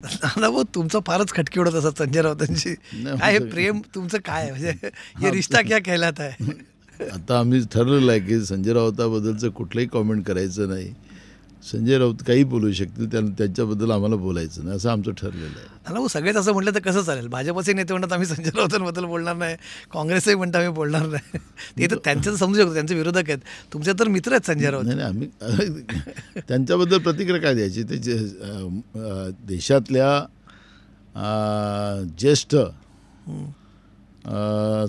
दादा भाऊ तुमचं फारच खटकी उडत असत संजय राऊतांची. नाही, काय हे आमचं- प्रेम तुमचं काय म्हणजे हे रिश्ता क्या कहलाता है. आता आम्ही ठरलेलं आहे की संजय राऊताबद्दलचं कुठलंही कॉमेंट करायचं नाही. संजय राऊत काही बोलू शकतील, त्यांच्याबद्दल आम्हाला बोलायचं नाही, असं आमचं ठरलेलं आहे. दादा भाऊ सगळेच असं म्हटलं तर कसं चालेल. भाजपचे नेते म्हणतात आम्ही संजय राऊतांबद्दल बोलणार नाही, काँग्रेसही म्हणतात आम्ही बोलणार नाही. ते तर त्यांचं समजू शकतो, त्यांचे विरोधक आहेत. तुमचे तर मित्र आहेत संजय राऊत. नाही नाही, आम्ही त्यांच्याबद्दल प्रतिक्रिया काय द्यायची. ते देशातल्या ज्येष्ठ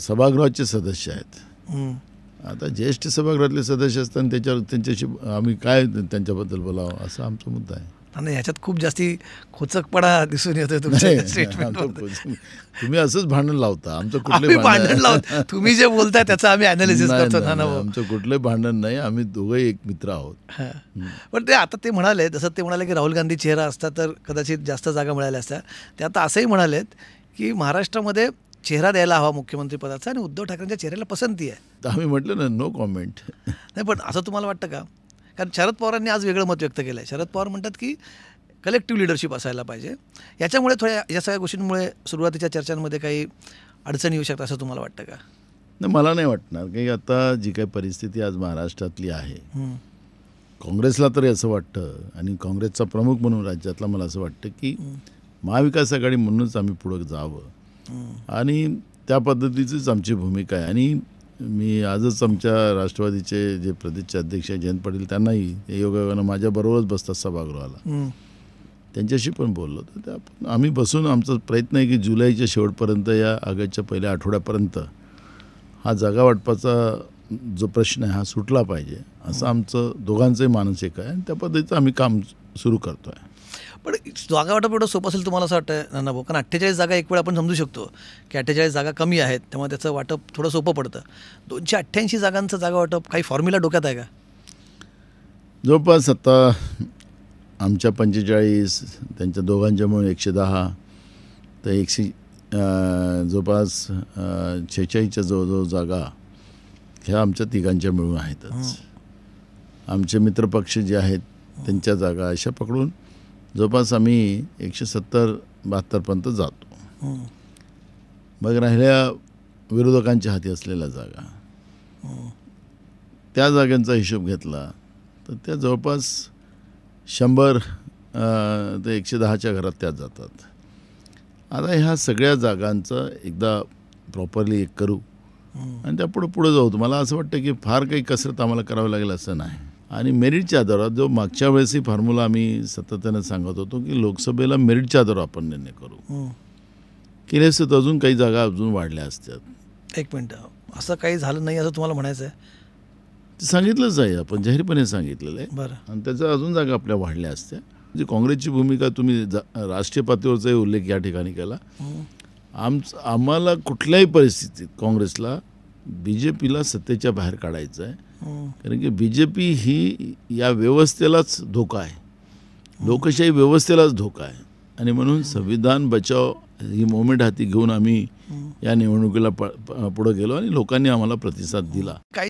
सभागृहाचे सदस्य आहेत. हम्म. आता ज्येष्ठ सभागृहातले सदस्य असताना त्यांच्याशी आम्ही काय त्यांच्याबद्दल बोलावं, असा आमचा मुद्दा आहे. आणि ह्याच्यात खूप जास्ती खोचकपणा दिसून येतोय तुमच्या स्टेटमेंट. तुम्ही असंच भांडण लावता. आमचं आम्ही कुठलंही भांडण लावतो, तुम्ही जे बोलताय त्याचं आम्ही अनालिसिस करतो. ना भाऊ आमचं कुठलंही भांडण नाही. आम्ही दोघंही एक मित्र आहोत. हां. पण ते आता ते म्हणाले, जसं ते म्हणाले की राहुल गांधी चेहरा असता तर कदाचित जास्त जागा मिळाल्या असत्या. ते आता असंही म्हणालेत की महाराष्ट्रामध्ये चेहरा द्यायला हवा मुख्यमंत्री पदाचा आणि उद्धव ठाकरेंच्या चेहऱ्याला पसंती आहे. तर आम्ही म्हटलं ना, नो कॉमेंट. नाही पण असं तुम्हाला वाटतं का? कारण शरद पवारांनी आज वेगळं मत व्यक्त केलं आहे. शरद पवार म्हणतात की कलेक्टिव्ह लिडरशिप असायला पाहिजे. याच्यामुळे थोड्या या सगळ्या गोष्टींमुळे सुरुवातीच्या चर्चांमध्ये काही अडचणी येऊ शकतात असं तुम्हाला वाटतं का? नाही, मला नाही वाटणार. की आता जी काही परिस्थिती आज महाराष्ट्रातली आहे, काँग्रेसला तरी असं वाटतं आणि काँग्रेसचा प्रमुख म्हणून राज्यातला मला असं वाटतं की महाविकास आघाडी म्हणूनच आम्ही पुढं जावं आणि त्या पद्धतीचीच आमची भूमिका आहे. आणि मी आजच आमच्या राष्ट्रवादीचे जे प्रदेशचे अध्यक्ष आहे जयंत पाटील, त्यांनाही योगायोगानं माझ्याबरोबरच बसतात सभागृहाला, त्यांच्याशी पण बोललो. तर आम्ही बसून आमचा प्रयत्न आहे की जुलैच्या शेवटपर्यंत या ऑगस्टच्या पहिल्या आठवड्यापर्यंत हा जागा वाटपाचा जो प्रश्न आहे हा सुटला पाहिजे, असं आमचं दोघांचंही मानसिक आहे आणि त्या पद्धतीचं आम्ही काम सुरू करतो आहे. पण जागा वाटप एवढं सोपं असेल तुम्हाला असं वाटतं नाना भाऊ? कारण 48 जागा एक वेळ आपण समजू शकतो की 48 जागा कमी आहेत, त्यामुळे त्याचं वाटप थोडं सोपं पडतं. 288 जागांचं जागा वाटप काही फॉर्म्युला डोक्यात आहे का? जवळपास आता आमच्या 45, त्यांच्या दोघांच्या मिळून 110, तर 100 जवळपास 46च्या जवळजवळ जागा ह्या आमच्या तिघांच्या मिळून आहेतच. आमचे मित्रपक्ष जे आहेत त्यांच्या जागा अशा पकडून जवळपास आम्ही 170-72पर्यंत जातो. मग राहिल्या विरोधकांच्या हाती असलेल्या जागा, त्या जागांचा हिशोब घेतला तर त्या जवळपास 100 ते 110च्या घरात त्या जातात. आता ह्या सगळ्या जागांचं एकदा प्रॉपरली एक करू आणि त्या पुढे जाऊ. मला असं वाटतं की फार काही कसरत आम्हाला करावं लागेल असं नाही. आणि मेरिटच्या आधारावर जो मागच्या वेळेसही फॉर्म्युला आम्ही सातत्यानं सांगत होतो की लोकसभेला मेरिटच्या आधारावर आपण निर्णय करू. केले असते तर अजून काही जागा अजून वाढल्या असत्यात. एक मिनटं, असं काही झालं नाही असं तुम्हाला म्हणायचं आहे? ते सांगितलंच आहे, आपण जाहीरपणे सांगितलेलं आहे. बरं. आणि त्याच्या अजून जागा आपल्या वाढल्या असत्या. जी काँग्रेसची भूमिका तुम्ही राष्ट्रीय पातळीवरचाही उल्लेख या ठिकाणी केला. आम्हाला कुठल्याही परिस्थितीत काँग्रेसला BJPला सत्तेच्या बाहेर काढायचं आहे. कारण की BJP ही या व्यवस्थेलाच धोका आहे, लोकशाही व्यवस्थेलाच धोका आहे. आणि म्हणून संविधान बचाव ही मोमेंट हाती घेऊन आम्ही या निवडणुकीला पुढे गेलो आणि लोकांनी आम्हाला प्रतिसाद दिला.